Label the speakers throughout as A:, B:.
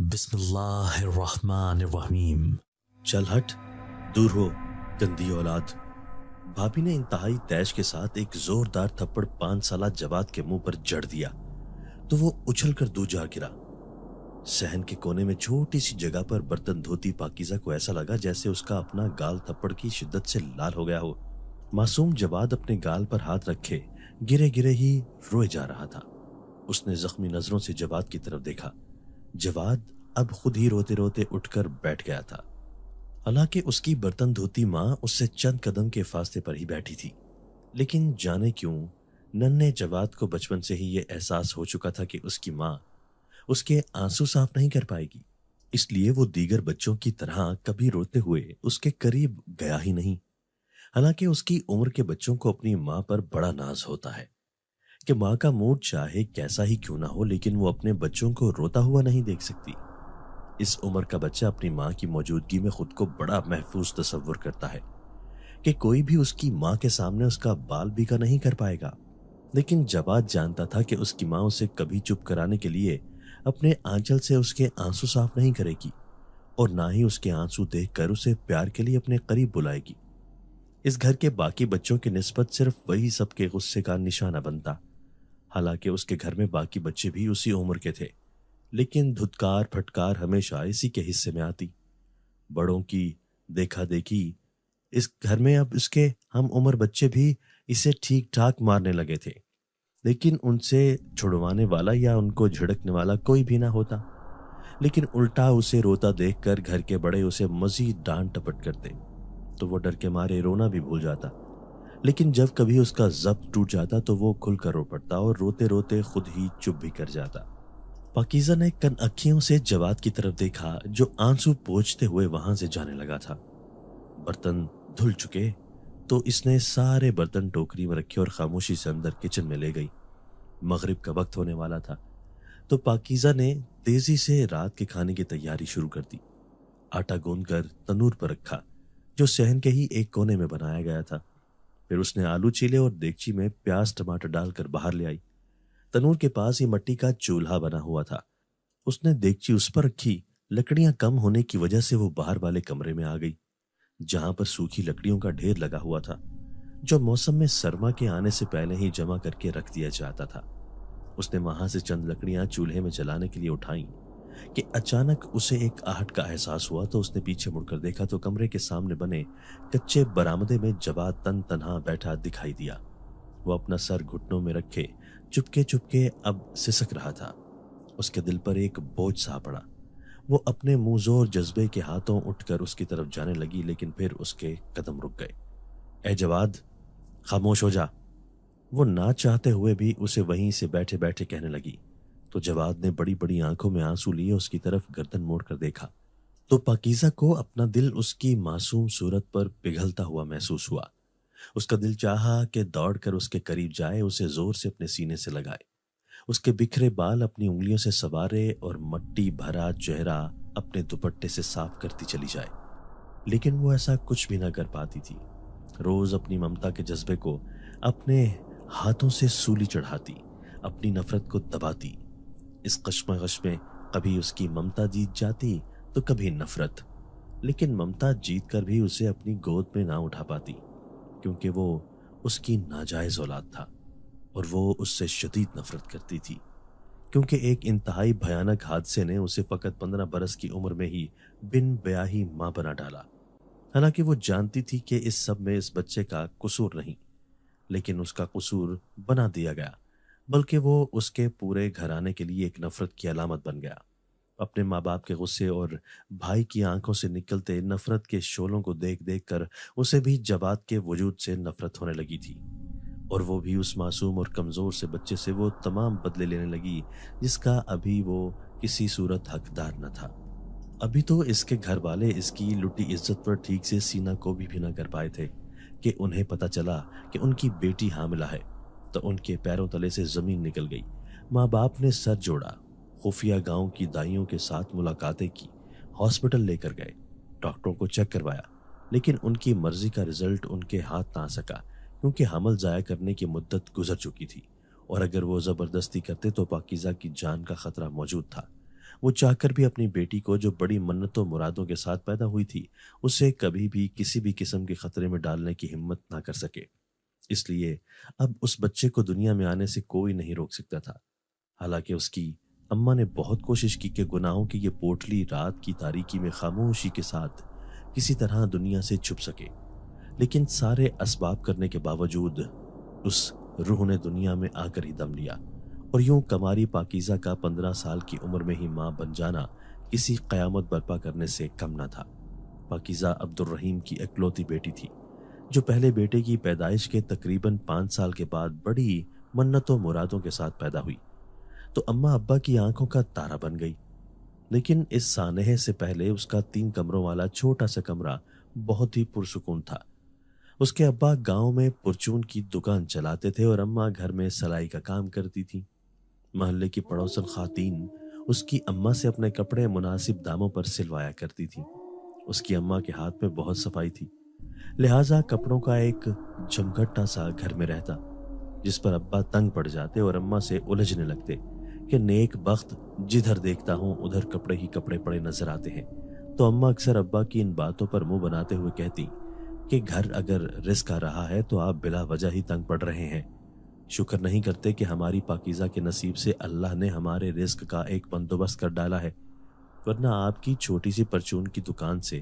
A: بسم اللہ الرحمن الرحیم۔
B: چل ہٹ، دور ہو گندی اولاد۔ بھابھی نے انتہائی تیش کے ساتھ ایک زوردار تھپڑ 5 سالہ جواد کے منہ پر جڑ دیا تو وہ اچھل کر دو جا گرا۔ صحن کے کونے میں چھوٹی سی جگہ پر برتن دھوتی پاکیزہ کو ایسا لگا جیسے اس کا اپنا گال تھپڑ کی شدت سے لال ہو گیا ہو۔ معصوم جواد اپنے گال پر ہاتھ رکھے گرے گرے ہی روئے جا رہا تھا۔ اس نے زخمی نظروں سے جواد کی طرف دیکھا۔ جواد اب خود ہی روتے روتے اٹھ کر بیٹھ گیا تھا، حالانکہ اس کی برتن دھوتی ماں اس سے چند قدم کے فاصلے پر ہی بیٹھی تھی۔ لیکن جانے کیوں ننھے جواد کو بچپن سے ہی یہ احساس ہو چکا تھا کہ اس کی ماں اس کے آنسو صاف نہیں کر پائے گی، اس لیے وہ دیگر بچوں کی طرح کبھی روتے ہوئے اس کے قریب گیا ہی نہیں۔ حالانکہ اس کی عمر کے بچوں کو اپنی ماں پر بڑا ناز ہوتا ہے کہ ماں کا موڈ چاہے کیسا ہی کیوں نہ ہو لیکن وہ اپنے بچوں کو روتا ہوا نہیں دیکھ سکتی۔ اس عمر کا بچہ اپنی ماں کی موجودگی میں خود کو بڑا محفوظ تصور کرتا ہے کہ کوئی بھی اس کی ماں کے سامنے اس کا بال بیکا نہیں کر پائے گا۔ لیکن جواد جانتا تھا کہ اس کی ماں اسے کبھی چپ کرانے کے لیے اپنے آنچل سے اس کے آنسو صاف نہیں کرے گی اور نہ ہی اس کے آنسو دیکھ کر اسے پیار کے لیے اپنے قریب بلائے گی۔ اس گھر کے باقی بچوں کی نسبت صرف وہی سب کے غصے کا نشانہ بنتا، حالانکہ اس کے گھر میں باقی بچے بھی اسی عمر کے تھے، لیکن دھتکار پھٹکار ہمیشہ اسی کے حصے میں آتی۔ بڑوں کی دیکھا دیکھی اس گھر میں اب اس کے ہم عمر بچے بھی اسے ٹھیک ٹھاک مارنے لگے تھے، لیکن ان سے چھڑوانے والا یا ان کو جھڑکنے والا کوئی بھی نہ ہوتا۔ لیکن الٹا اسے روتا دیکھ کر گھر کے بڑے اسے مزید ڈانٹ ٹپٹ کرتے تو وہ ڈر کے مارے رونا بھی بھول جاتا۔ لیکن جب کبھی اس کا ضبط ٹوٹ جاتا تو وہ کھل کر رو پڑتا اور روتے روتے خود ہی چپ بھی کر جاتا۔ پاکیزہ نے کن اکھیوں سے جواد کی طرف دیکھا جو آنسو پوچھتے ہوئے وہاں سے جانے لگا تھا۔ برتن دھل چکے تو اس نے سارے برتن ٹوکری میں رکھے اور خاموشی سے اندر کچن میں لے گئی۔ مغرب کا وقت ہونے والا تھا تو پاکیزہ نے تیزی سے رات کے کھانے کی تیاری شروع کر دی۔ آٹا گوندھ کر تنور پر رکھا جو صحن کے ہی ایک کونے میں بنایا گیا تھا۔ پھر اس نے آلو چیلے اور دیگچی میں پیاز ٹماٹر ڈال کر باہر لے آئی۔ تنور کے پاس ہی مٹی کا چولہا بنا ہوا تھا، اس نے دیگچی اس پر رکھی۔ لکڑیاں کم ہونے کی وجہ سے وہ باہر والے کمرے میں آ گئی جہاں پر سوکھی لکڑیوں کا ڈھیر لگا ہوا تھا جو موسم میں سرما کے آنے سے پہلے ہی جمع کر کے رکھ دیا جاتا تھا۔ اس نے وہاں سے چند لکڑیاں چولہے میں جلانے کے لیے اٹھائیں کہ اچانک اسے ایک آہٹ کا احساس ہوا تو اس نے پیچھے مڑ کر دیکھا تو کمرے کے سامنے بنے کچے برآمدے میں جواد تن تنہا بیٹھا دکھائی دیا۔ وہ اپنا سر گھٹنوں میں رکھے چپکے اب سسک رہا تھا۔ اس کے دل پر ایک بوجھ سا پڑا۔ وہ اپنے منہ زور جذبے کے ہاتھوں اٹھ کر اس کی طرف جانے لگی لیکن پھر اس کے قدم رک گئے۔ اے جواد، خاموش ہو جا، وہ نہ چاہتے ہوئے بھی اسے وہیں سے بیٹھے بیٹھے کہنے لگی تو جواد نے بڑی بڑی آنکھوں میں آنسو لیے اس کی طرف گردن موڑ کر دیکھا تو پاکیزہ کو اپنا دل اس کی معصوم صورت پر پگھلتا ہوا محسوس ہوا۔ اس کا دل چاہا کہ دوڑ کر اس کے قریب جائے، اسے زور سے اپنے سینے سے لگائے، اس کے بکھرے بال اپنی انگلیوں سے سوارے اور مٹی بھرا چہرہ اپنے دوپٹے سے صاف کرتی چلی جائے، لیکن وہ ایسا کچھ بھی نہ کر پاتی تھی۔ روز اپنی ممتا کے جذبے کو اپنے ہاتھوں سے سولی چڑھاتی، اپنی نفرت کو دباتی۔ اس کشمکش میں کبھی اس کی ممتا جیت جاتی تو کبھی نفرت، لیکن ممتا جیت کر بھی اسے اپنی گود میں نہ اٹھا پاتی کیونکہ وہ اس کی ناجائز اولاد تھا اور وہ اس سے شدید نفرت کرتی تھی کیونکہ ایک انتہائی بھیانک حادثے نے اسے فقط 15 برس کی عمر میں ہی بن بیاہی ماں بنا ڈالا۔ حالانکہ وہ جانتی تھی کہ اس سب میں اس بچے کا قصور نہیں، لیکن اس کا قصور بنا دیا گیا، بلکہ وہ اس کے پورے گھرانے کے لیے ایک نفرت کی علامت بن گیا۔ اپنے ماں باپ کے غصے اور بھائی کی آنکھوں سے نکلتے نفرت کے شعلوں کو دیکھ دیکھ کر اسے بھی جواد کے وجود سے نفرت ہونے لگی تھی اور وہ بھی اس معصوم اور کمزور سے بچے سے وہ تمام بدلے لینے لگی جس کا ابھی وہ کسی صورت حقدار نہ تھا۔ ابھی تو اس کے گھر والے اس کی لٹی عزت پر ٹھیک سے سینہ کو بھی نہ کر پائے تھے کہ انہیں پتہ چلا کہ ان کی بیٹی حاملہ ہے تو ان کے پیروں تلے سے زمین نکل گئی۔ ماں باپ نے سر جوڑا، خفیہ گاؤں کی دائیوں کے ساتھ ملاقاتیں کی، ہاسپٹل لے کر گئے، ڈاکٹروں کو چیک کروایا، لیکن ان کی مرضی کا رزلٹ ان کے ہاتھ نہ آ سکا کیونکہ حمل ضائع کرنے کی مدت گزر چکی تھی اور اگر وہ زبردستی کرتے تو پاکیزہ کی جان کا خطرہ موجود تھا۔ وہ چاہ کر بھی اپنی بیٹی کو جو بڑی منتوں مرادوں کے ساتھ پیدا ہوئی تھی اسے کبھی بھی کسی بھی قسم کے خطرے میں ڈالنے کی ہمت نہ کر سکے۔ اس لیے اب اس بچے کو دنیا میں آنے سے کوئی نہیں روک سکتا تھا۔ حالانکہ اس کی اماں نے بہت کوشش کی کہ گناہوں کی یہ پوٹلی رات کی تاریکی میں خاموشی کے ساتھ کسی طرح دنیا سے چھپ سکے، لیکن سارے اسباب کرنے کے باوجود اس روح نے دنیا میں آ کر ہی دم لیا، اور یوں کماری پاکیزہ کا 15 سال کی عمر میں ہی ماں بن جانا کسی قیامت برپا کرنے سے کم نہ تھا۔ پاکیزہ عبد الرحیم کی اکلوتی بیٹی تھی، جو پہلے بیٹے کی پیدائش کے تقریباً 5 سال کے بعد بڑی منتوں مرادوں کے ساتھ پیدا ہوئی تو اماں ابا کی آنکھوں کا تارا بن گئی۔ لیکن اس سانحے سے پہلے اس کا 3 کمروں والا چھوٹا سا کمرہ بہت ہی پرسکون تھا۔ اس کے ابا گاؤں میں پرچون کی دکان چلاتے تھے اور اماں گھر میں سلائی کا کام کرتی تھی۔ محلے کی پڑوسن خواتین اس کی اماں سے اپنے کپڑے مناسب داموں پر سلوایا کرتی تھی۔ اس کی اماں کے ہاتھ میں بہت صفائی تھی، لہٰذا کپڑوں کا ایک جمگھٹا سا گھر میں رہتا، جس پر ابا تنگ پڑ جاتے اور اماں سے الجھنے لگتے کہ نیک بخت جدھر دیکھتا ہوں ادھر کپڑے ہی کپڑے پڑے نظر آتے ہیں۔ تو اماں اکثر ابا کی ان باتوں پر منہ بناتے ہوئے کہتی کہ گھر اگر رزق آ رہا ہے تو آپ بلا وجہ ہی تنگ پڑ رہے ہیں، شکر نہیں کرتے کہ ہماری پاکیزہ کے نصیب سے اللہ نے ہمارے رزق کا ایک بندوبست کر ڈالا ہے، ورنہ آپ کی چھوٹی سی پرچون کی دکان سے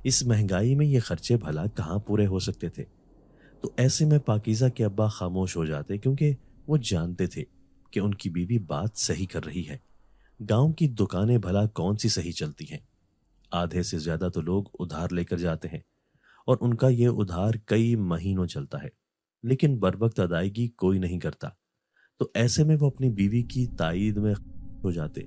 B: اس مہنگائی میں یہ خرچے بھلا کہاں پورے ہو سکتے تھے۔ تو ایسے میں پاکیزہ کے ابا خاموش ہو جاتے، کیونکہ وہ جانتے تھے کہ ان کی بیوی بات صحیح کر رہی ہے۔ گاؤں کی دکانیں بھلا کون سی صحیح چلتی ہیں؟ آدھے سے زیادہ تو لوگ ادھار لے کر جاتے ہیں، اور ان کا یہ ادھار کئی مہینوں چلتا ہے، لیکن بروقت ادائیگی کوئی نہیں کرتا۔ تو ایسے میں وہ اپنی بیوی کی تائید میں ہو جاتے۔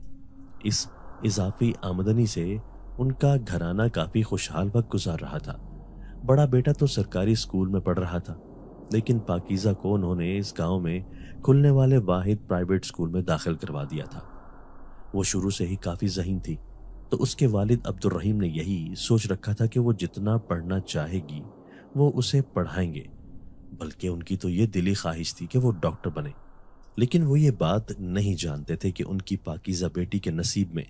B: اس اضافی آمدنی سے ان کا گھرانہ کافی خوشحال وقت گزار رہا تھا۔ بڑا بیٹا تو سرکاری اسکول میں پڑھ رہا تھا، لیکن پاکیزہ کو انہوں نے اس گاؤں میں کھلنے والے واحد پرائیویٹ اسکول میں داخل کروا دیا تھا۔ وہ شروع سے ہی کافی ذہین تھی، تو اس کے والد عبد الرحیم نے یہی سوچ رکھا تھا کہ وہ جتنا پڑھنا چاہے گی وہ اسے پڑھائیں گے، بلکہ ان کی تو یہ دلی خواہش تھی کہ وہ ڈاکٹر بنے۔ لیکن وہ یہ بات نہیں جانتے تھے کہ ان کی پاکیزہ بیٹی کے نصیب میں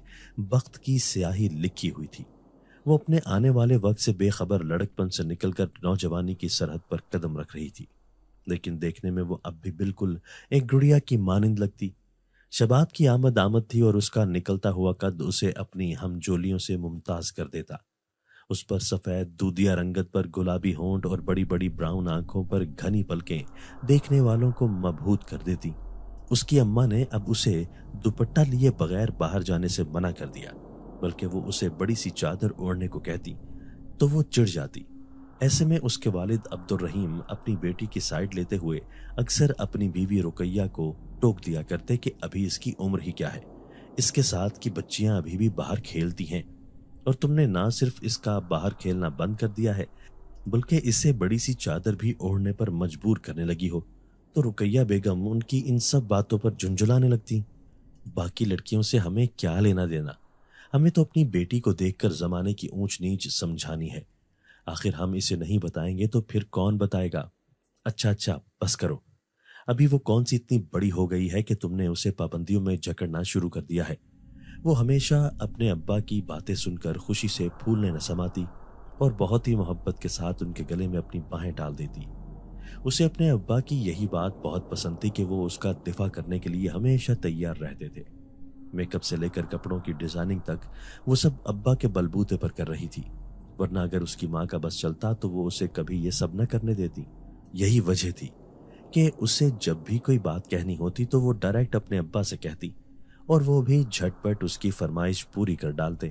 B: بخت کی سیاہی لکھی ہوئی تھی۔ وہ اپنے آنے والے وقت سے بے خبر لڑکپن سے نکل کر نوجوانی کی سرحد پر قدم رکھ رہی تھی، لیکن دیکھنے میں وہ اب بھی بالکل ایک گڑیا کی مانند لگتی۔ شباب کی آمد تھی اور اس کا نکلتا ہوا قد اسے اپنی ہم جولیوں سے ممتاز کر دیتا۔ اس پر سفید دودیا رنگت پر گلابی ہونٹ اور بڑی بڑی براؤن آنکھوں پر گھنی پلکیں دیکھنے والوں کو مبہوت کر دیتی۔ اس کی اماں نے اب اسے دوپٹہ لیے بغیر باہر جانے سے منع کر دیا، بلکہ وہ اسے بڑی سی چادر اوڑھنے کو کہتی تو وہ چڑ جاتی۔ ایسے میں اس کے والد عبد الرحیم اپنی بیٹی کی سائیڈ لیتے ہوئے اکثر اپنی بیوی رقیہ کو ٹوک دیا کرتے کہ ابھی اس کی عمر ہی کیا ہے، اس کے ساتھ کی بچیاں ابھی بھی باہر کھیلتی ہیں، اور تم نے نہ صرف اس کا باہر کھیلنا بند کر دیا ہے بلکہ اسے بڑی سی چادر بھی اوڑھنے پر مجبور کرنے لگی ہو۔ تو رقیہ بیگم ان کی ان سب باتوں پر جھنجھلانے لگتی۔ باقی لڑکیوں سے ہمیں کیا لینا دینا، ہمیں تو اپنی بیٹی کو دیکھ کر زمانے کی اونچ نیچ سمجھانی ہے، آخر ہم اسے نہیں بتائیں گے تو پھر کون بتائے گا؟ اچھا بس کرو، ابھی وہ کون سی اتنی بڑی ہو گئی ہے کہ تم نے اسے پابندیوں میں جکڑنا شروع کر دیا ہے؟ وہ ہمیشہ اپنے ابا کی باتیں سن کر خوشی سے پھولنے نہ سماتی اور بہت ہی محبت کے ساتھ ان کے گلے میں اپنی باہیں ڈال دیتی۔ اسے اپنے ابا کی یہی بات بہت پسند تھی کہ وہ اس کا دفاع کرنے کے لیے ہمیشہ تیار رہتے تھے۔ میک اپ سے لے کر کپڑوں کی ڈیزائننگ تک وہ سب ابا کے بلبوتے پر کر رہی تھی، ورنہ اگر اس کی ماں کا بس چلتا تو وہ اسے کبھی یہ سب نہ کرنے دیتی۔ یہی وجہ تھی کہ اسے جب بھی کوئی بات کہنی ہوتی تو وہ ڈائریکٹ اپنے ابا سے کہتی، اور وہ بھی جھٹ پٹ اس کی فرمائش پوری کر ڈالتے۔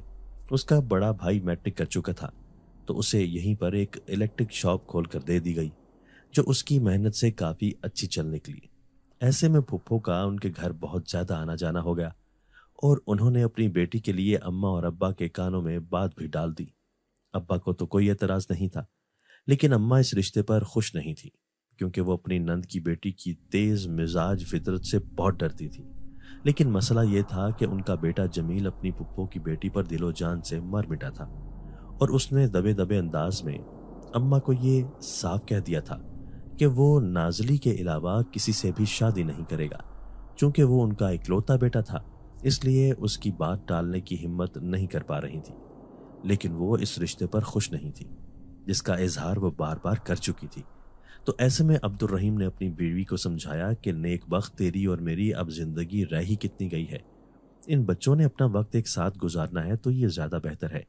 B: اس کا بڑا بھائی میٹرک کر چکا تھا، تو اسے یہیں پر ایک الیکٹرک شاپ کھول کر دے دی گئی، جو اس کی محنت سے کافی اچھی چل نکلی۔ ایسے میں پھپھو کا ان کے گھر بہت زیادہ آنا جانا ہو گیا، اور انہوں نے اپنی بیٹی کے لیے اماں اور ابا کے کانوں میں بات بھی ڈال دی۔ ابا کو تو کوئی اعتراض نہیں تھا، لیکن اماں اس رشتے پر خوش نہیں تھی، کیونکہ وہ اپنی نند کی بیٹی کی تیز مزاج فطرت سے بہت ڈرتی تھی۔ لیکن مسئلہ یہ تھا کہ ان کا بیٹا جمیل اپنی پھپھو کی بیٹی پر دل و جان سے مر مٹا تھا، اور اس نے دبے دبے انداز میں اماں کو یہ صاف کہہ دیا تھا کہ وہ نازلی کے علاوہ کسی سے بھی شادی نہیں کرے گا، چونکہ وہ ان کا اکلوتا بیٹا تھا اس لیے اس کی بات ٹالنے کی ہمت نہیں کر پا رہی تھی، لیکن وہ اس رشتے پر خوش نہیں تھی جس کا اظہار وہ بار بار کر چکی تھی۔ تو ایسے میں عبد الرحیم نے اپنی بیوی کو سمجھایا کہ نیک بخت تیری اور میری اب زندگی رہ ہی کتنی گئی ہے، ان بچوں نے اپنا وقت ایک ساتھ گزارنا ہے، تو یہ زیادہ بہتر ہے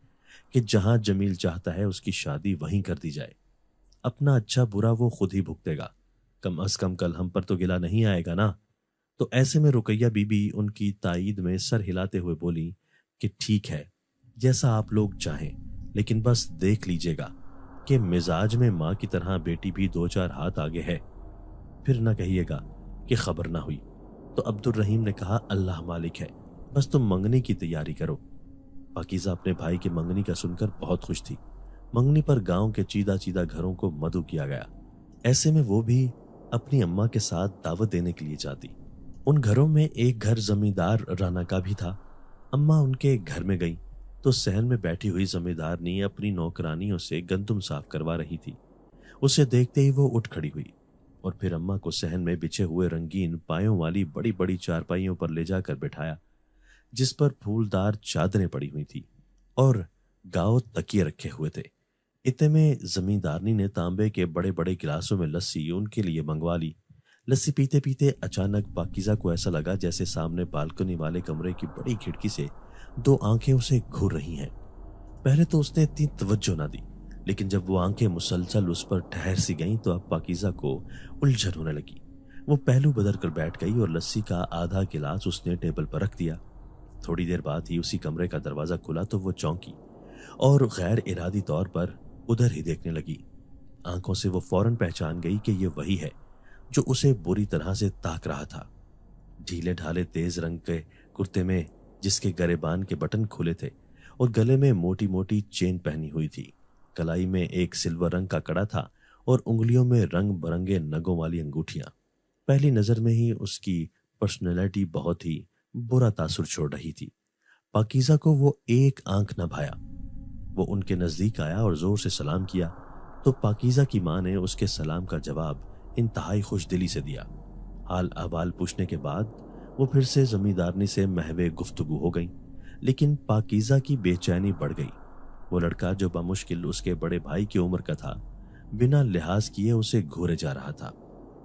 B: کہ جہاں جمیل چاہتا ہے اس کی شادی وہیں کر دی جائے۔ اپنا اچھا برا وہ خود ہی بھگتے گا، کم از کم کل ہم پر تو گلہ نہیں آئے گا نا۔ تو ایسے میں رقیہ بی بی ان کی تائید میں سر ہلاتے ہوئے بولی کہ ٹھیک ہے، جیسا آپ لوگ چاہیں، لیکن بس دیکھ لیجئے گا کہ مزاج میں ماں کی طرح بیٹی بھی 2-4 ہاتھ آگے ہے، پھر نہ کہیے گا کہ خبر نہ ہوئی۔ تو عبد الرحیم نے کہا اللہ مالک ہے، بس تم منگنی کی تیاری کرو۔ پاکیزہ اپنے بھائی کے منگنی کا سن کر بہت خوش تھی۔ منگنی پر گاؤں کے چیدہ چیدہ گھروں کو مدعو کیا گیا، ایسے میں وہ بھی اپنی اماں کے ساتھ دعوت دینے کے لیے جاتی۔ ان گھروں میں ایک گھر زمیندار رانا کا بھی تھا۔ اماں ان کے گھر میں گئی تو صحن میں بیٹھی ہوئی زمیندارنی اپنی نوکرانیوں سے گندم صاف کروا رہی تھی۔ اسے دیکھتے ہی وہ اٹھ کھڑی ہوئی اور پھر اماں کو صحن میں بچھے ہوئے رنگین پایوں والی بڑی بڑی چارپائیوں پر لے جا کر بٹھایا، جس پر پھولدار چادریں پڑی ہوئی تھی اور گاؤ تکیے رکھے ہوئے تھے۔ اتنے میں زمیندارنی نے تانبے کے بڑے بڑے گلاسوں میں لسی ان کے لیے منگوا لی۔ لسی پیتے پیتے اچانک پاکیزہ کو ایسا لگا جیسے سامنے بالکنی والے کمرے کی بڑی کھڑکی سے 2 آنکھیں اسے گھور رہی ہیں۔ پہلے تو اس نے اتنی توجہ نہ دی، لیکن جب وہ آنکھیں مسلسل اس پر ٹھہر سی گئیں تو اب پاکیزہ کو الجھن ہونے لگی۔ وہ پہلو بدل کر بیٹھ گئی اور لسی کا آدھا گلاس اس نے ٹیبل پر رکھ دیا۔ تھوڑی دیر بعد ہی اسی کمرے کا دروازہ کھلا تو وہ چونکی اور غیر ارادی طور پر ادھر ہی دیکھنے لگی۔ آنکھوں سے وہ فوراً پہچان گئی کہ یہ وہی ہے جو اسے بری طرح سے تاک رہا تھا۔ ڈھیلے ڈھالے تیز رنگ کے کرتے میں جس کے گریبان کے بٹن کھلے تھے اور گلے میں موٹی موٹی چین پہنی ہوئی تھی، کلائی میں ایک سلور رنگ کا کڑا تھا اور انگلیوں میں رنگ برنگے نگوں والی انگوٹھیاں۔ پہلی نظر میں ہی اس کی پرسنالٹی بہت ہی برا تاثر چھوڑ رہی تھی۔ پاکیزہ کو وہ ایک آنکھ نہ بھایا۔ وہ ان کے نزدیک آیا اور زور سے سلام کیا تو پاکیزہ کی ماں نے اس کے سلام کا جواب انتہائی خوش دلی سے دیا۔ حال احوال پوچھنے کے بعد وہ پھر سے زمیندارنی سے محو گفتگو ہو گئی، لیکن پاکیزہ کی بے چینی بڑھ گئی۔ وہ لڑکا جو بمشکل اس کے بڑے بھائی کی عمر کا تھا، بنا لحاظ کیے اسے گھورے جا رہا تھا۔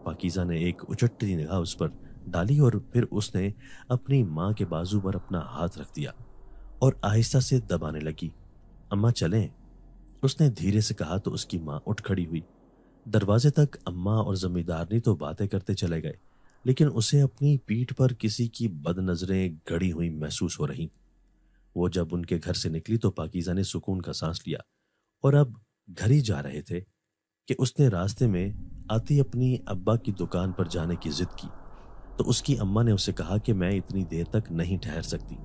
B: پاکیزہ نے ایک اچٹتی نگاہ اس پر ڈالی اور پھر اس نے اپنی ماں کے بازو پر اپنا ہاتھ رکھ دیا اور آہستہ سے دبانے لگی۔ اماں چلیں، اس نے دھیرے سے کہا تو اس کی ماں اٹھ کھڑی ہوئی۔ دروازے تک اماں اور زمیندارنی تو باتیں کرتے چلے گئے، لیکن اسے اپنی پیٹھ پر کسی کی بد نظریں گڑی ہوئی محسوس ہو رہی۔ وہ جب ان کے گھر سے نکلی تو پاکیزہ نے سکون کا سانس لیا اور اب گھر ہی جا رہے تھے کہ اس نے راستے میں آتی اپنی ابا کی دکان پر جانے کی ضد کی تو اس کی اماں نے اسے کہا کہ میں اتنی دیر تک نہیں ٹھہر سکتی،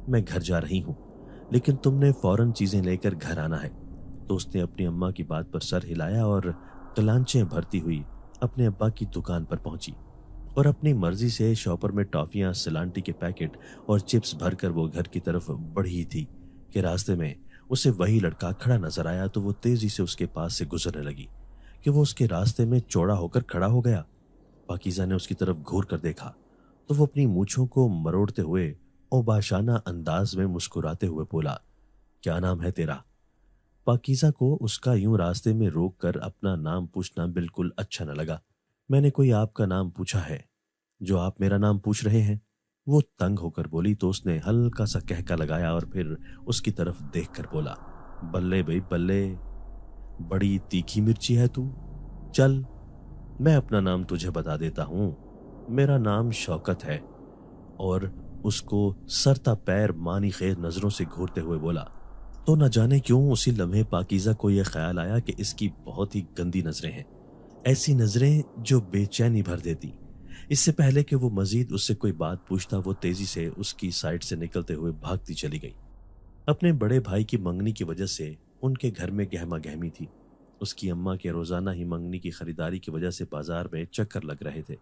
B: میں گھر جا رہی ہوں، لیکن تم نے فوراً چیزیں لے کر گھر آنا ہے۔ تو اس نے اپنی اماں کی بات پر سر ہلایا اور کلانچیں بھرتی ہوئی اپنے ابا کی دکان پر پہنچی اور اپنی مرضی سے شاپر میں ٹافیاں، سلانٹی کے پیکٹ اور چپس بھر کر وہ گھر کی طرف بڑھی تھی کہ راستے میں اسے وہی لڑکا کھڑا نظر آیا تو وہ تیزی سے اس کے پاس سے گزرنے لگی کہ وہ اس کے راستے میں چوڑا ہو کر کھڑا ہو گیا۔ پاکیزہ نے اس کی طرف گھور کر دیکھا تو وہ اپنی مونچھوں کو مروڑتے ہوئے اور باشانہ انداز میں مسکراتے ہوئے بولا، کیا نام ہے تیرا؟ پاکیزہ کو اس کا یوں راستے میں روک کر اپنا نام پوچھنا بالکل اچھا نہ لگا۔ میں نے کوئی آپ کا نام پوچھا ہے جو آپ میرا نام پوچھ رہے ہیں؟ وہ تنگ ہو کر بولی تو اس نے ہلکا سا کہکا لگایا اور پھر اس کی طرف دیکھ کر بولا، بلے بھائی بلے، بڑی تیکھی مرچی ہے تو۔ چل میں اپنا نام تجھے بتا دیتا ہوں، میرا نام شوکت ہے۔ اور اس کو سر تا پیر مانی خیز نظروں سے گھورتے ہوئے بولا۔ تو نہ جانے کیوں اسی لمحے پاکیزہ کو یہ خیال آیا کہ اس کی بہت ہی گندی نظریں ہیں، ایسی نظریں جو بے چینی بھر دیتی۔ اس سے پہلے کہ وہ مزید اس سے کوئی بات پوچھتا وہ تیزی سے اس کی سائڈ سے نکلتے ہوئے بھاگتی چلی گئی۔ اپنے بڑے بھائی کی منگنی کی وجہ سے ان کے گھر میں گہما گہمی تھی۔ اس کی اماں کے روزانہ ہی منگنی کی خریداری کی وجہ سے بازار میں چکر لگ رہے تھے،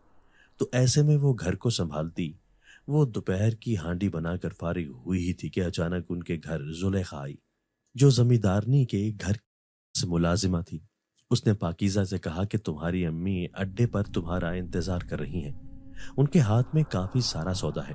B: تو ایسے میں وہ گھر کو سنبھالتی۔ وہ دوپہر کی ہانڈی بنا کر فارغ ہوئی ہی تھی کہ اچانک ان کے گھر زلیخا آئی جو زمیندارنی کے گھر سے ملازمہ تھی۔ اس نے پاکیزہ سے کہا کہ تمہاری امی اڈے پر تمہارا انتظار کر رہی ہیں، ان کے ہاتھ میں کافی سارا سودا ہے،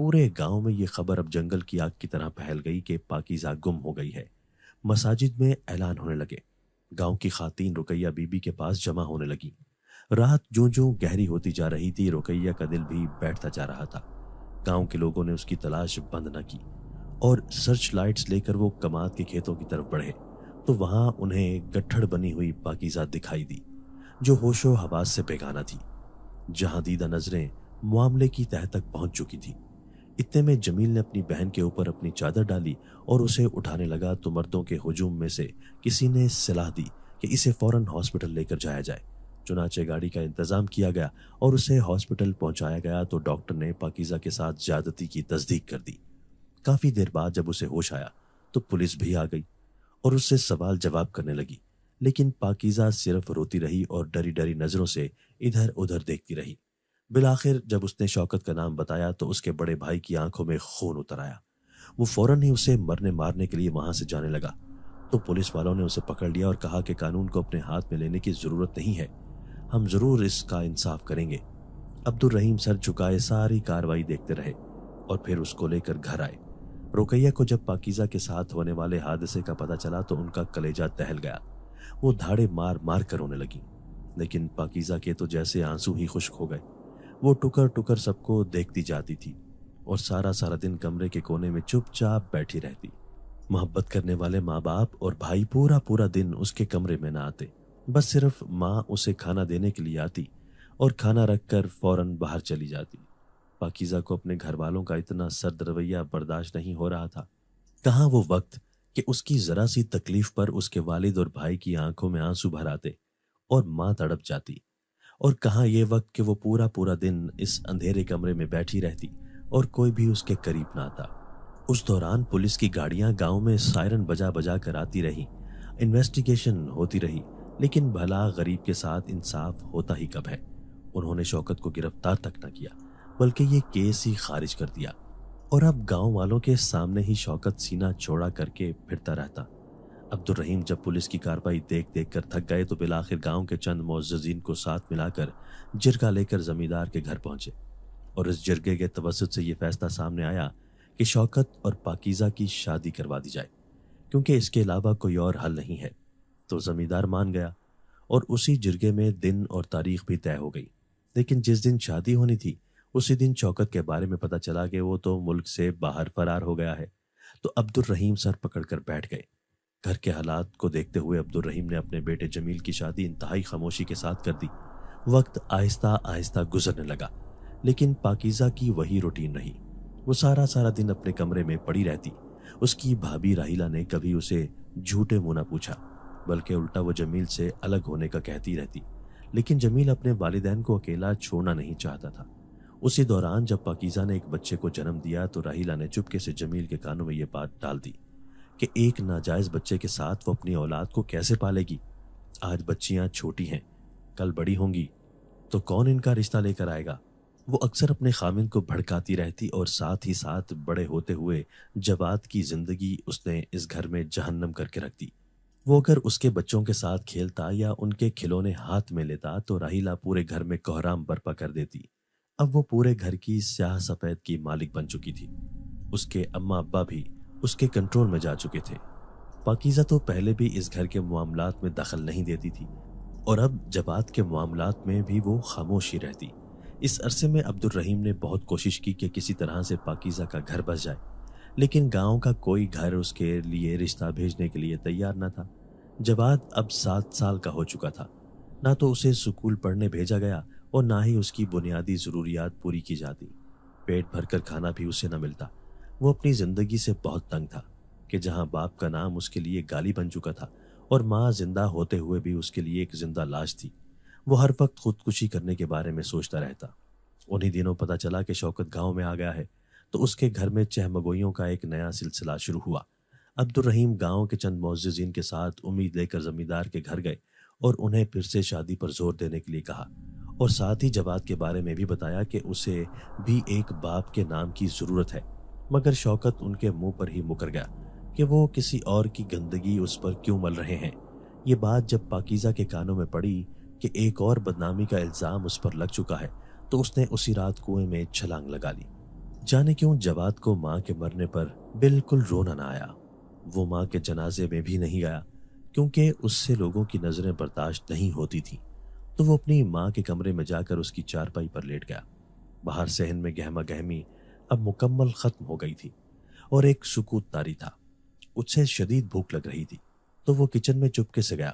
B: پورے گاؤں میں یہ خبر اب جنگل کی آگ کی طرح پھیل گئی کہ پاکیزہ گم ہو گئی ہے۔ مساجد میں اعلان ہونے لگے، گاؤں کی خواتین رقیہ بی بی کے پاس جمع ہونے لگی۔ رات جوں جوں گہری ہوتی جا رہی تھی، رقیہ کا دل بھی بیٹھتا جا رہا تھا۔ گاؤں کے لوگوں نے اس کی تلاش بند نہ کی اور سرچ لائٹس لے کر وہ کماد کے کھیتوں کی طرف بڑھے تو وہاں انہیں گٹھڑ بنی ہوئی پاکیزہ دکھائی دی، جو ہوش و حواس سے بیگانہ تھی۔ جہاں دیدہ نظریں معاملے کی تہہ تک پہنچ چکی تھی، اتنے میں جمیل نے اپنی بہن کے اوپر اپنی چادر ڈالی اور اسے اٹھانے لگا تو مردوں کے ہجوم میں سے کسی نے صلاح دی کہ اسے فوراً ہاسپٹل لے کر جایا جائے۔ چنانچہ گاڑی کا انتظام کیا گیا اور اسے ہاسپٹل پہنچایا گیا تو ڈاکٹر نے پاکیزہ کے ساتھ زیادتی کی تصدیق کر دی۔ کافی دیر بعد جب اسے ہوش آیا تو پولیس بھی آ گئی اور اس سے سوال جواب کرنے لگی، لیکن پاکیزہ صرف روتی رہی اور ڈری ڈری نظروں سے ادھر ادھر دیکھتی رہی۔ بالآخر جب اس نے شوکت کا نام بتایا تو اس کے بڑے بھائی کی آنکھوں میں خون اتر آیا۔ وہ فوراً ہی اسے مرنے مارنے کے لیے وہاں سے جانے لگا تو پولیس والوں نے اسے پکڑ لیا اور کہا کہ قانون کو اپنے ہاتھ میں لینے کی ضرورت نہیں ہے، ہم ضرور اس کا انصاف کریں گے۔ عبد الرحیم سر جھکائے ساری کاروائی دیکھتے رہے اور پھر اس کو لے کر گھر آئے۔ رقیہ کو جب پاکیزہ کے ساتھ ہونے والے حادثے کا پتہ چلا تو ان کا کلیجہ دہل گیا۔ وہ دھاڑے مار مار کر رونے لگی، لیکن پاکیزہ کے تو جیسے آنسو ہی خشک ہو گئے۔ وہ ٹکر ٹکر سب کو دیکھتی جاتی تھی اور سارا دن کمرے کے کونے میں چپ چاپ بیٹھی رہتی۔ محبت کرنے والے ماں باپ اور بھائی پورا دن اس کے کمرے میں نہ آتے، بس صرف ماں اسے کھانا دینے کے لیے آتی اور کھانا رکھ کر فوراً باہر چلی جاتی۔ پاکیزہ کو اپنے گھر والوں کا اتنا سرد رویہ برداشت نہیں ہو رہا تھا۔ کہاں وہ وقت کہ اس کی ذرا سی تکلیف پر اس کے والد اور بھائی کی آنکھوں میں آنسو بھر آتے اور ماں تڑپ جاتی، اور کہاں یہ وقت کہ وہ پورا دن اس اندھیرے کمرے میں بیٹھی رہتی اور کوئی بھی اس کے قریب نہ آتا۔ اس دوران پولیس کی گاڑیاں گاؤں میں سائرن بجا بجا کر آتی رہی، انویسٹیگیشن ہوتی رہی، لیکن بھلا غریب کے ساتھ انصاف ہوتا ہی کب ہے۔ انہوں نے شوکت کو گرفتار تک نہ کیا بلکہ یہ کیس ہی خارج کر دیا، اور اب گاؤں والوں کے سامنے ہی شوکت سینہ چوڑا کر کے پھرتا رہتا۔ عبد الرحیم جب پولیس کی کارروائی دیکھ دیکھ کر تھک گئے تو بالآخر گاؤں کے چند معززین کو ساتھ ملا کر جرگہ لے کر زمیندار کے گھر پہنچے، اور اس جرگے کے توسط سے یہ فیصلہ سامنے آیا کہ شوکت اور پاکیزہ کی شادی کروا دی جائے، کیونکہ اس کے علاوہ کوئی اور حل نہیں ہے۔ تو زمیندار مان گیا اور اسی جرگے میں دن اور تاریخ بھی طے ہو گئی، لیکن جس دن شادی ہونی تھی اسی دن شوکت کے بارے میں پتہ چلا کہ وہ تو ملک سے باہر فرار ہو گیا ہے۔ تو عبد الرحیم سر پکڑ کر بیٹھ گئے۔ گھر کے حالات کو دیکھتے ہوئے عبد الرحیم نے اپنے بیٹے جمیل کی شادی انتہائی خاموشی کے ساتھ کر دی۔ وقت آہستہ آہستہ گزرنے لگا، لیکن پاکیزہ کی وہی روٹین رہی۔ وہ سارا دن اپنے کمرے میں پڑی رہتی۔ اس کی بھابھی راہیلہ نے کبھی اسے جھوٹے منہ نہ پوچھا، بلکہ الٹا وہ جمیل سے الگ ہونے کا کہتی رہتی، لیکن جمیل اپنے والدین کو اکیلا چھوڑنا نہیں چاہتا تھا۔ اسی دوران جب پاکیزہ نے ایک بچے کو جنم دیا تو راہیلہ نے چپکے سے جمیل کے کانوں میں یہ بات ڈال دی کہ ایک ناجائز بچے کے ساتھ وہ اپنی اولاد کو کیسے پالے گی۔ آج بچیاں چھوٹی ہیں، کل بڑی ہوں گی تو کون ان کا رشتہ لے کر آئے گا۔ وہ اکثر اپنے خامند کو بھڑکاتی رہتی اور ساتھ ہی ساتھ بڑے ہوتے ہوئے جواد کی زندگی اس نے اس گھر میں جہنم کر کے رکھ دی۔ وہ اگر اس کے بچوں کے ساتھ کھیلتا یا ان کے کھلونے ہاتھ میں لیتا تو راہیلہ پورے گھر میں کوہرام برپا کر دیتی۔ اب وہ پورے گھر کی سیاہ سفید کی مالک بن چکی تھی۔ اس کے اماں ابا بھی اس کے کنٹرول میں جا چکے تھے۔ پاکیزہ تو پہلے بھی اس گھر کے معاملات میں دخل نہیں دیتی تھی، اور اب جواد کے معاملات میں بھی وہ خاموش ہی رہتی۔ اس عرصے میں عبد الرحیم نے بہت کوشش کی کہ کسی طرح سے پاکیزہ کا گھر بس جائے، لیکن گاؤں کا کوئی گھر اس کے لیے رشتہ بھیجنے کے لیے تیار نہ تھا۔ جواد اب 7 سال کا ہو چکا تھا، نہ تو اسے سکول پڑھنے بھیجا گیا اور نہ ہی اس کی بنیادی ضروریات پوری کی جاتی۔ پیٹ بھر کر کھانا بھی اسے نہ ملتا۔ وہ اپنی زندگی سے بہت تنگ تھا کہ جہاں باپ کا نام اس کے لیے گالی بن چکا تھا اور ماں زندہ ہوتے ہوئے بھی اس کے لیے ایک زندہ لاش تھی، وہ ہر وقت خودکشی کرنے کے بارے میں سوچتا رہتا۔ انہی دنوں پتہ چلا کہ شوکت گاؤں میں آ گیا ہے تو اس کے گھر میں چہمگوئیوں کا ایک نیا سلسلہ شروع ہوا۔ عبد الرحیم گاؤں کے چند معززین کے ساتھ امید لے کر زمیندار کے گھر گئے اور انہیں پھر سے شادی پر زور دینے کے لیے کہا، اور ساتھ ہی جواد کے بارے میں بھی بتایا کہ اسے بھی ایک باپ کے نام کی ضرورت ہے۔ مگر شوکت ان کے منہ پر ہی مکر گیا کہ وہ کسی اور کی گندگی اس پر کیوں مل رہے ہیں۔ یہ بات جب پاکیزہ کے کانوں میں پڑی کہ ایک اور بدنامی کا الزام اس پر لگ چکا ہے تو اس نے اسی رات کنویں میں چھلانگ لگا لی۔ جانے کیوں جواد کو ماں کے مرنے پر بالکل رونا نہ آیا۔ وہ ماں کے جنازے میں بھی نہیں گیا کیونکہ اس سے لوگوں کی نظریں برداشت نہیں ہوتی تھیں، تو وہ اپنی ماں کے کمرے میں جا کر اس کی چارپائی پر لیٹ گیا۔ باہر صحن میں گہما گہمی اب مکمل ختم ہو گئی تھی اور ایک سکوت طاری تھا۔ اس سے شدید بھوک لگ رہی تھی تو وہ کچن میں چپکے سے گیا۔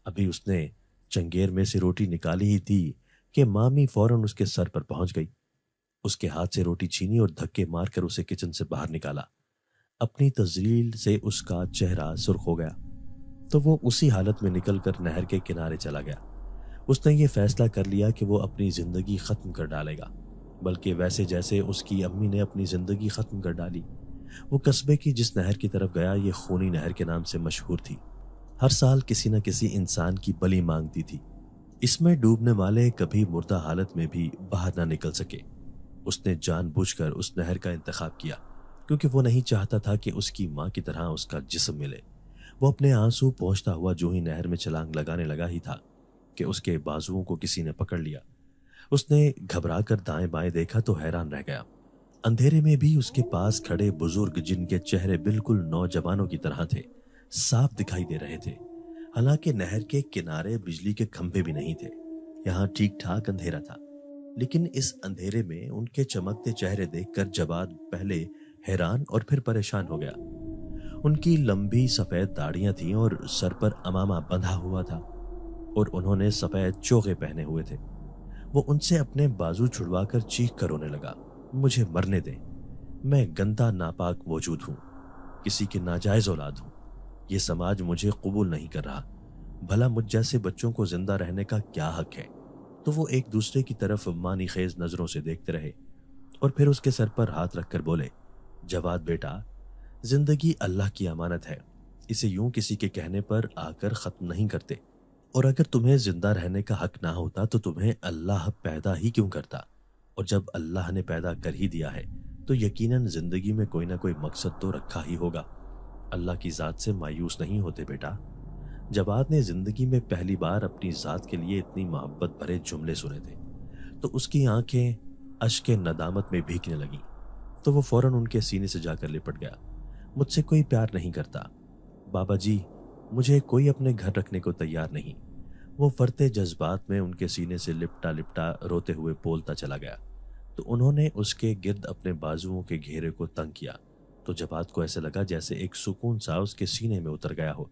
B: ابھی اس نے چنگیر میں سے روٹی نکالی ہی تھی کہ مامی فوراً اس کے سر پر پہنچ گئی۔ اس کے ہاتھ سے روٹی چھینی اور دھکے مار کر اسے کچن سے باہر نکالا۔ اپنی تذلیل سے اس کا چہرہ سرخ ہو گیا تو وہ اسی حالت میں نکل کر نہر کے کنارے چلا گیا۔ اس نے یہ فیصلہ کر لیا کہ وہ اپنی زندگی ختم کر ڈالے گا، بلکہ ویسے جیسے اس کی امی نے اپنی زندگی ختم کر ڈالی۔ وہ قصبے کی جس نہر کی طرف گیا یہ خونی نہر کے نام سے مشہور تھی۔ ہر سال کسی نہ کسی انسان کی بلی مانگتی تھی۔ اس میں ڈوبنے والے کبھی مردہ حالت میں بھی باہر نہ نکل سکے۔ اس نے جان بوجھ کر اس نہر کا انتخاب کیا کیونکہ وہ نہیں چاہتا تھا کہ اس کی ماں کی طرح اس کا جسم ملے۔ وہ اپنے آنسو پہنچتا ہوا جو ہی نہر میں چھلانگ لگانے لگا ہی تھا کہ اس کے بازوؤں کو کسی نے پکڑ لیا۔ اس نے گھبرا کر دائیں بائیں دیکھا تو حیران رہ گیا۔ اندھیرے میں بھی اس کے پاس کھڑے بزرگ جن کے چہرے بالکل نوجوانوں کی طرح تھے صاف دکھائی دے رہے تھے، حالانکہ نہر کے کنارے بجلی کے کھمبے بھی نہیں تھے۔ یہاں ٹھیک ٹھاک اندھیرا تھا، لیکن اس اندھیرے میں ان کے چمکتے چہرے دیکھ کر جواد پہلے حیران اور پھر پریشان ہو گیا۔ ان کی لمبی سفید داڑیاں تھیں اور سر پر امامہ بندھا ہوا تھا اور انہوں نے سفید چوغے پہنے ہوئے تھے۔ وہ ان سے اپنے بازو چھڑوا کر چیخ کر رونے لگا، مجھے مرنے دیں، میں گندا ناپاک وجود ہوں، کسی کی ناجائز اولاد ہوں، یہ سماج مجھے قبول نہیں کر رہا، بھلا مجھ جیسے بچوں کو زندہ رہنے کا کیا حق ہے؟ تو وہ ایک دوسرے کی طرف معنی خیز نظروں سے دیکھتے رہے اور پھر اس کے سر پر ہاتھ رکھ کر بولے، جواد بیٹا، زندگی اللہ کی امانت ہے، اسے یوں کسی کے کہنے پر آ کر ختم نہیں کرتے، اور اگر تمہیں زندہ رہنے کا حق نہ ہوتا تو تمہیں اللہ پیدا ہی کیوں کرتا؟ اور جب اللہ نے پیدا کر ہی دیا ہے تو یقیناً زندگی میں کوئی نہ کوئی مقصد تو رکھا ہی ہوگا۔ اللہ کی ذات سے مایوس نہیں ہوتے بیٹا۔ جواد نے زندگی میں پہلی بار اپنی ذات کے لیے اتنی محبت بھرے جملے سنے تھے تو اس کی آنکھیں اشک ندامت میں بھیگنے لگیں، تو وہ فوراً ان کے سینے سے جا کر لپٹ گیا۔ مجھ سے کوئی پیار نہیں کرتا بابا جی، مجھے کوئی اپنے گھر رکھنے کو تیار نہیں۔ وہ فرتے جذبات میں ان کے سینے سے لپٹا لپٹا روتے ہوئے بولتا چلا گیا تو انہوں نے اس کے گرد اپنے بازوؤں کے گھیرے کو تنگ کیا تو جواد کو ایسے لگا جیسے ایک سکون سا اس کے سینے میں اتر گیا ہو۔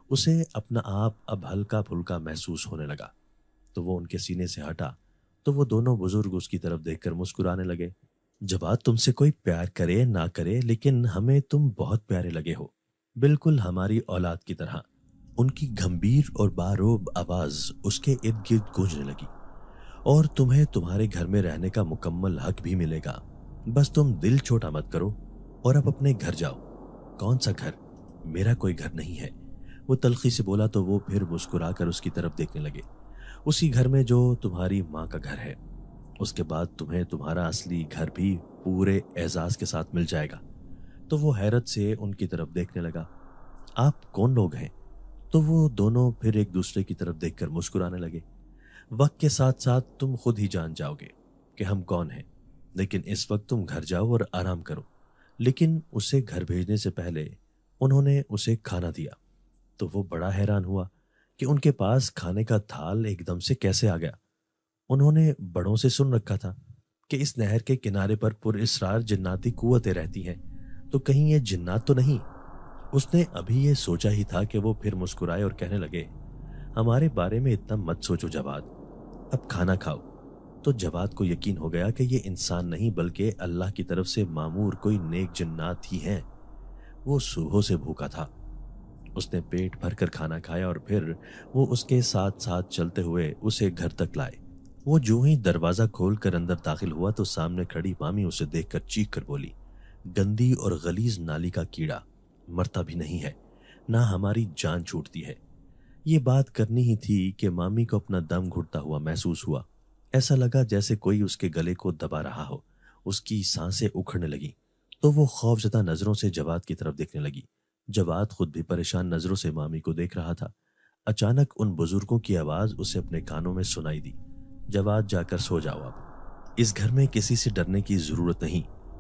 B: اسے اپنا آپ اب ہلکا پھلکا محسوس ہونے لگا تو وہ ان کے سینے سے ہٹا تو وہ دونوں بزرگ اس کی طرف دیکھ کر مسکرانے لگے۔ جواد، تم سے کوئی پیار کرے نہ کرے لیکن ہمیں تم بہت پیارے لگے ہو، بالکل ہماری اولاد کی طرح۔ ان کی گھمبیر اور باروب آواز اس کے ارد گرد گونجنے لگی، اور تمہیں تمہارے گھر میں رہنے کا مکمل حق بھی ملے گا، بس تم دل چھوٹا مت کرو اور اب اپنے گھر جاؤ۔ کون سا گھر؟ میرا کوئی گھر نہیں ہے، وہ تلخی سے بولا تو وہ پھر مسکرا کر اس کی طرف دیکھنے لگے۔ اسی گھر میں جو تمہاری ماں کا گھر ہے، اس کے بعد تمہیں تمہارا اصلی گھر بھی پورے اعزاز کے ساتھ مل جائے گا۔ تو وہ حیرت سے ان کی طرف دیکھنے لگا۔ آپ کون لوگ ہیں؟ تو وہ دونوں پھر ایک دوسرے کی طرف دیکھ کر مسکرانے لگے۔ وقت کے ساتھ ساتھ تم خود ہی جان جاؤ گے کہ ہم کون ہیں، لیکن اس وقت تم گھر جاؤ اور آرام کرو۔ لیکن اسے گھر بھیجنے سے پہلے انہوں نے اسے کھانا دیا تو وہ بڑا حیران ہوا کہ ان کے پاس کھانے کا تھال ایک دم سے کیسے آ گیا۔ انہوں نے بڑوں سے سن رکھا تھا کہ اس نہر کے کنارے پر پر اسرار جناتی قوتیں رہتی ہیں، تو کہیں یہ جنات تو نہیں؟ اس نے ابھی یہ سوچا ہی تھا کہ وہ پھر مسکرائے اور کہنے لگے، ہمارے بارے میں اتنا مت سوچو جواد، اب کھانا کھاؤ۔ تو جواد کو یقین ہو گیا کہ یہ انسان نہیں بلکہ اللہ کی طرف سے مامور کوئی نیک جنات ہی ہیں۔ وہ صبح سے بھوکا تھا۔ اس نے پیٹ بھر کر کھانا کھایا اور پھر وہ اس کے ساتھ ساتھ چلتے ہوئے اسے گھر تک لائے۔ وہ جو ہی دروازہ کھول کر اندر داخل ہوا تو سامنے کھڑی مامی اسے دیکھ کر چیخ کر بولی، گندی اور غلیظ نالی کا کیڑا، مرتا بھی نہیں ہے، نہ ہماری جان چھوٹتی ہے۔ یہ بات کرنی ہی تھی کہ مامی کو اپنا دم گھٹتا ہوا محسوس ہوا۔ ایسا لگا جیسے کوئی اس کے گلے کو دبا رہا ہو۔ اس کی سانسیں اکھڑنے لگیں تو وہ خوفزدہ نظروں سے جواد کی طرف دیکھنے لگی۔ جواد خود بھی پریشان نظروں سے مامی کو دیکھ رہا تھا۔ اچانک ان بزرگوں کی آواز اسے اپنے کانوں میں سنائی دی، جواد جا کر سو جاؤ، اب اس گھر میں کسی سے ڈرنے کی ضرورت نہیں،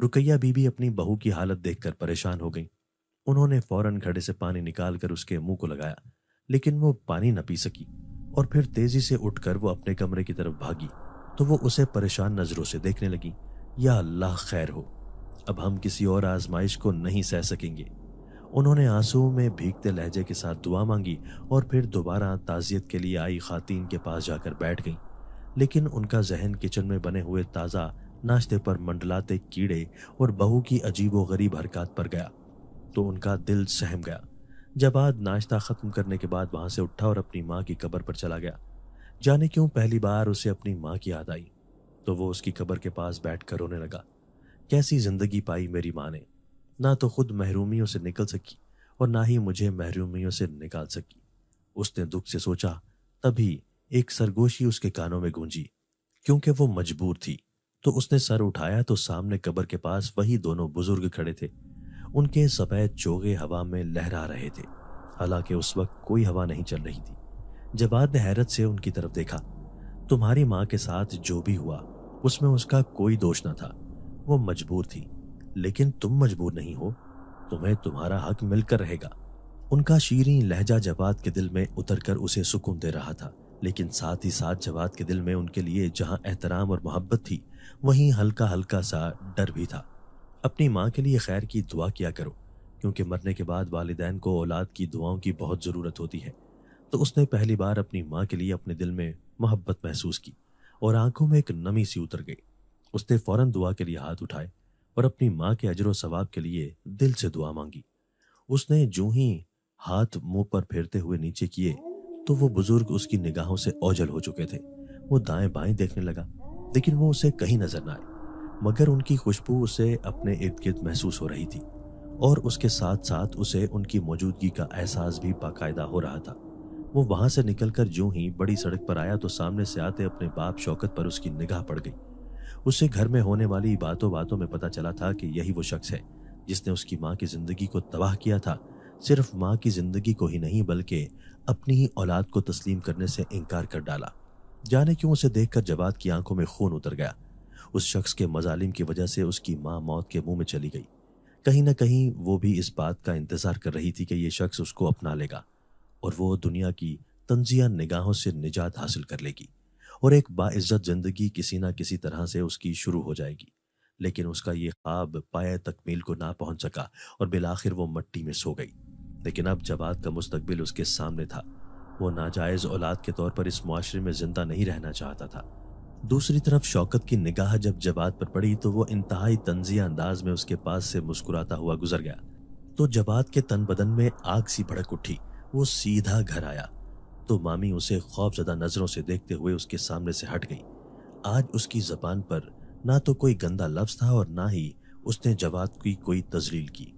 B: رقیہ بیوی اپنی بہو کی حالت دیکھ کر پریشان ہو گئی۔ انہوں نے فوراً گھڑے سے پانی نکال کر اس کے منہ کو لگایا، لیکن وہ پانی نہ پی سکی، اور پھر تیزی سے اٹھ کر وہ اپنے کمرے کی طرف بھاگی تو وہ اسے پریشان نظروں سے دیکھنے لگی۔ یا اللہ خیر ہو، اب ہم کسی اور آزمائش کو نہیں سہ سکیں گے۔ انہوں نے آنسو میں بھیگتے لہجے کے ساتھ دعا مانگی اور پھر دوبارہ تعزیت کے لیے آئی خواتین کے پاس جا کر بیٹھ گئیں، لیکن ان کا ذہن کچن میں بنے ہوئے تازہ ناشتے پر منڈلاتے کیڑے اور بہو کی عجیب و غریب حرکات پر گیا تو ان کا دل سہم گیا۔ جواد ناشتہ ختم کرنے کے بعد وہاں سے اٹھا اور اپنی ماں کی قبر پر چلا گیا۔ جانے کیوں پہلی بار اسے اپنی ماں کی یاد آئی تو وہ اس کی قبر کے پاس بیٹھ کر رونے لگا۔ کیسی زندگی پائی میری ماں نے، نہ تو خود محرومیوں سے نکل سکی اور نہ ہی مجھے محرومیوں سے نکال سکی۔ اس نے دکھ سے سوچا، تبھی ایک سرگوشی اس کے کانوں میں گونجی۔ کیونکہ وہ مجبور تھی تو اس نے سر اٹھایا تو سامنے قبر کے پاس وہی دونوں بزرگ کھڑے تھے۔ ان کے سفید چوغے ہوا میں لہرا رہے تھے، حالانکہ اس وقت کوئی ہوا نہیں چل رہی تھی۔ جواد نے حیرت سے ان کی طرف دیکھا۔ تمہاری ماں کے ساتھ جو بھی ہوا اس میں اس کا کوئی دوش نہ تھا، وہ مجبور تھی، لیکن تم مجبور نہیں ہو، تمہیں تمہارا حق مل کر رہے گا۔ ان کا شیریں لہجہ جواد کے دل میں اتر کر اسے سکون دے رہا تھا، لیکن ساتھ ہی ساتھ جواد کے دل میں ان کے لیے جہاں احترام اور محبت تھی وہیں ہلکا ہلکا سا ڈر بھی تھا۔ اپنی ماں کے لیے خیر کی دعا کیا کرو، کیونکہ مرنے کے بعد والدین کو اولاد کی دعاؤں کی بہت ضرورت ہوتی ہے۔ تو اس نے پہلی بار اپنی ماں کے لیے اپنے دل میں محبت محسوس کی اور آنکھوں میں ایک نمی سی اتر گئی۔ اس نے فوراً دعا کے لیے ہاتھ اٹھائے اور اپنی ماں کے اجر و ثواب کے لیے دل سے دعا مانگی۔ اس نے جو ہی ہاتھ منہ پر پھیرتے ہوئے نیچے کیے تو وہ بزرگ اس کی نگاہوں سے اوجھل ہو چکے تھے۔ وہ دائیں بائیں دیکھنے لگا، لیکن وہ اسے کہیں نظر نہ آئے، مگر ان کی خوشبو اسے اپنے ارد گرد محسوس ہو رہی تھی، اور اس کے ساتھ ساتھ اسے ان کی موجودگی کا احساس بھی باقاعدہ ہو رہا تھا۔ وہ وہاں سے نکل کر جو ہی بڑی سڑک پر آیا تو سامنے سے آتے اپنے باپ شوکت پر اس کی نگاہ پڑ گئی۔ اسے گھر میں ہونے والی باتوں باتوں میں پتہ چلا تھا کہ یہی وہ شخص ہے جس نے اس کی ماں کی زندگی کو تباہ کیا تھا۔ صرف ماں کی زندگی کو ہی نہیں بلکہ اپنی ہی اولاد کو تسلیم کرنے سے انکار کر ڈالا۔ جانے کیوں اسے دیکھ کر جواد کی آنکھوں میں خون اتر گیا۔ اس شخص کے مظالم کی وجہ سے اس کی ماں موت کے منہ میں چلی گئی۔ کہیں نہ کہیں وہ بھی اس بات کا انتظار کر رہی تھی کہ یہ شخص اس کو اپنا لے گا اور وہ دنیا کی طنزیہ نگاہوں سے نجات حاصل کر لے گی اور ایک باعزت زندگی کسی نہ کسی طرح سے اس کی شروع ہو جائے گی۔ لیکن اس کا یہ خواب پایہ تکمیل کو نہ پہنچ سکا اور بالآخر وہ مٹی میں سو گئی۔ لیکن اب جواد کا مستقبل اس کے سامنے تھا۔ وہ ناجائز اولاد کے طور پر اس معاشرے میں زندہ نہیں رہنا چاہتا تھا۔ دوسری طرف شوکت کی نگاہ جب جواد پر پڑی تو وہ انتہائی طنزیہ انداز میں اس کے پاس سے مسکراتا ہوا گزر گیا تو جواد کے تن بدن میں آگ سی بھڑک اٹھی۔ وہ سیدھا گھر آیا تو مامی اسے خوف زدہ نظروں سے دیکھتے ہوئے اس کے سامنے سے ہٹ گئی۔ آج اس کی زبان پر نہ تو کوئی گندا لفظ تھا اور نہ ہی اس نے جواد کی کوئی تذلیل کی۔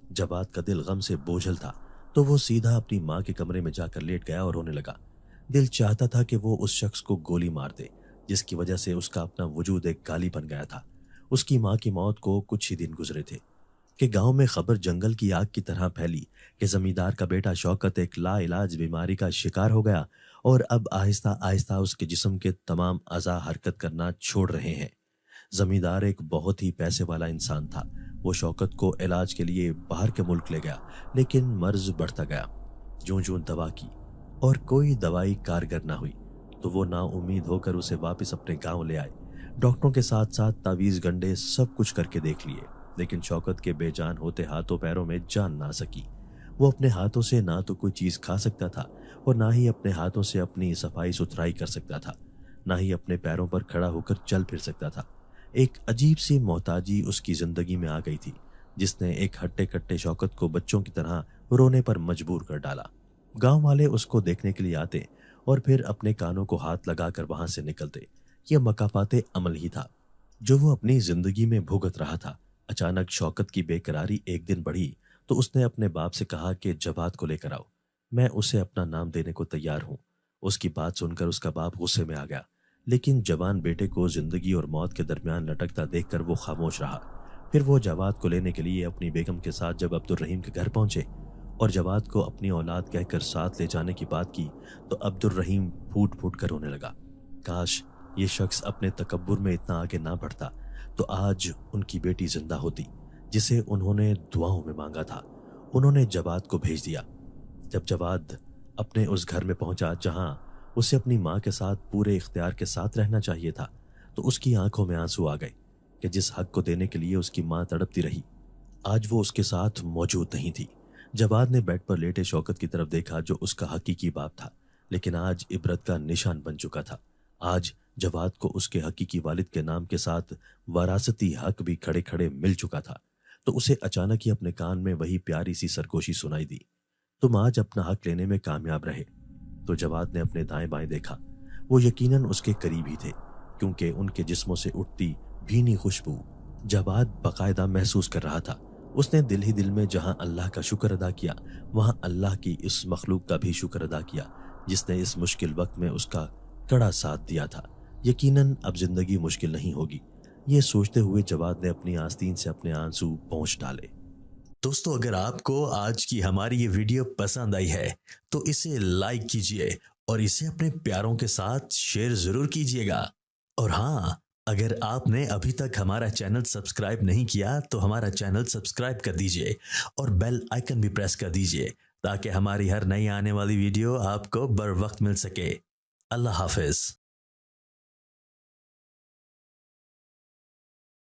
B: جواد کا دل غم سے بوجھل تھا تو وہ سیدھا اپنی ماں کے کمرے میں جا کر لیٹ گیا اور رونے لگا۔ دل چاہتا تھا کہ وہ اس شخص کو گولی مار دے جس کی وجہ سے اس کا اپنا وجود ایک گالی بن گیا تھا۔ اس کی ماں کی موت کو کچھ ہی دن گزرے تھے کہ گاؤں میں خبر جنگل کی آگ کی طرح پھیلی کہ زمیندار کا بیٹا شوکت ایک لا علاج بیماری کا شکار ہو گیا اور اب آہستہ آہستہ اس کے جسم کے تمام اعضاء حرکت کرنا چھوڑ رہے ہیں۔ زمیندار ایک بہت ہی پیسے والا انسان تھا۔ وہ شوکت کو علاج کے لیے باہر کے ملک لے گیا، لیکن مرض بڑھتا گیا۔ جوں جوں دوا کی اور کوئی دوائی کارگر نہ ہوئی تو وہ نا امید ہو کر اسے واپس اپنے گاؤں لے آئے۔ ڈاکٹروں کے ساتھ ساتھ تعویذ گنڈے سب کچھ کر کے دیکھ لیے، لیکن شوکت کے بے جان ہوتے ہاتھوں پیروں میں جان نہ سکی۔ وہ اپنے ہاتھوں سے نہ تو کوئی چیز کھا سکتا تھا اور نہ ہی اپنے ہاتھوں سے اپنی صفائی ستھرائی کر سکتا تھا، نہ ہی اپنے پیروں پر کھڑا ہو کر چل پھر سکتا تھا۔ ایک عجیب سی محتاجی اس کی زندگی میں آ گئی تھی جس نے ایک ہٹے کٹے شوکت کو بچوں کی طرح رونے پر مجبور کر ڈالا۔ گاؤں والے اس کو دیکھنے کے لیے آتے اور پھر اپنے کانوں کو ہاتھ لگا کر وہاں سے نکلتے۔ یہ مکافات عمل ہی تھا جو وہ اپنی زندگی میں بھگت رہا تھا۔ اچانک شوکت کی بے قراری ایک دن بڑھی تو اس نے اپنے باپ سے کہا کہ جواد کو لے کر آؤ، میں اسے اپنا نام دینے کو تیار ہوں۔ اس کی بات سن کر اس کا باپ غصے میں آ گیا، لیکن جوان بیٹے کو زندگی اور موت کے درمیان لٹکتا دیکھ کر وہ خاموش رہا۔ پھر وہ جواد کو لینے کے لیے اپنی بیگم کے ساتھ جب عبدالرحیم کے گھر پہنچے اور جواد کو اپنی اولاد کہہ کر ساتھ لے جانے کی بات کی تو عبدالرحیم پھوٹ پھوٹ کر رونے لگا۔ کاش یہ شخص اپنے تکبر میں اتنا آگے نہ بڑھتا تو آج ان کی بیٹی زندہ ہوتی جسے انہوں نے دعاؤں میں مانگا تھا۔ انہوں نے جواد کو بھیج دیا۔ جب جواد اپنے اس گھر میں پہنچا جہاں اسے اپنی ماں کے ساتھ پورے اختیار کے ساتھ رہنا چاہیے تھا، تو اس کی آنکھوں میں آنسو آ گئے کہ جس حق کو دینے کے لیے اس کی ماں تڑپتی رہی، آج وہ اس کے ساتھ موجود نہیں تھی۔ جواد نے بیڈ پر لیٹے شوکت کی طرف دیکھا جو اس کا حقیقی باپ تھا، لیکن آج عبرت کا نشان بن چکا تھا۔ آج جواد کو اس کے حقیقی والد کے نام کے ساتھ وراثتی حق بھی کھڑے کھڑے مل چکا تھا، تو اسے اچانک ہی اپنے کان میں وہی پیاری سی سرگوشی سنائی دی، تم آج اپنا حق لینے میں کامیاب رہے۔ تو جواد نے اپنے دائیں بائیں دیکھا، وہ یقیناً اس کے قریب ہی تھے، کیونکہ ان کے جسموں سے اٹھتی بھینی خوشبو جواد باقاعدہ محسوس کر رہا تھا۔ اس نے دل ہی دل میں جہاں اللہ کا شکر ادا کیا، وہاں اللہ کی اس مخلوق کا بھی شکر ادا کیا جس نے اس مشکل وقت میں اس کا کڑا ساتھ دیا تھا۔ یقیناً اب زندگی مشکل نہیں ہوگی، یہ سوچتے ہوئے جواد نے اپنی آستین سے اپنے آنسو پونچھ ڈالے۔
A: دوستو، اگر آپ کو آج کی ہماری یہ ویڈیو پسند آئی ہے تو اسے لائک کیجئے اور اسے اپنے پیاروں کے ساتھ شیئر ضرور کیجئے گا۔ اور ہاں، اگر آپ نے ابھی تک ہمارا چینل سبسکرائب نہیں کیا تو ہمارا چینل سبسکرائب کر دیجئے اور بیل آئیکن بھی پریس کر دیجئے تاکہ ہماری ہر نئی آنے والی ویڈیو آپ کو بر وقت مل سکے۔ اللہ حافظ۔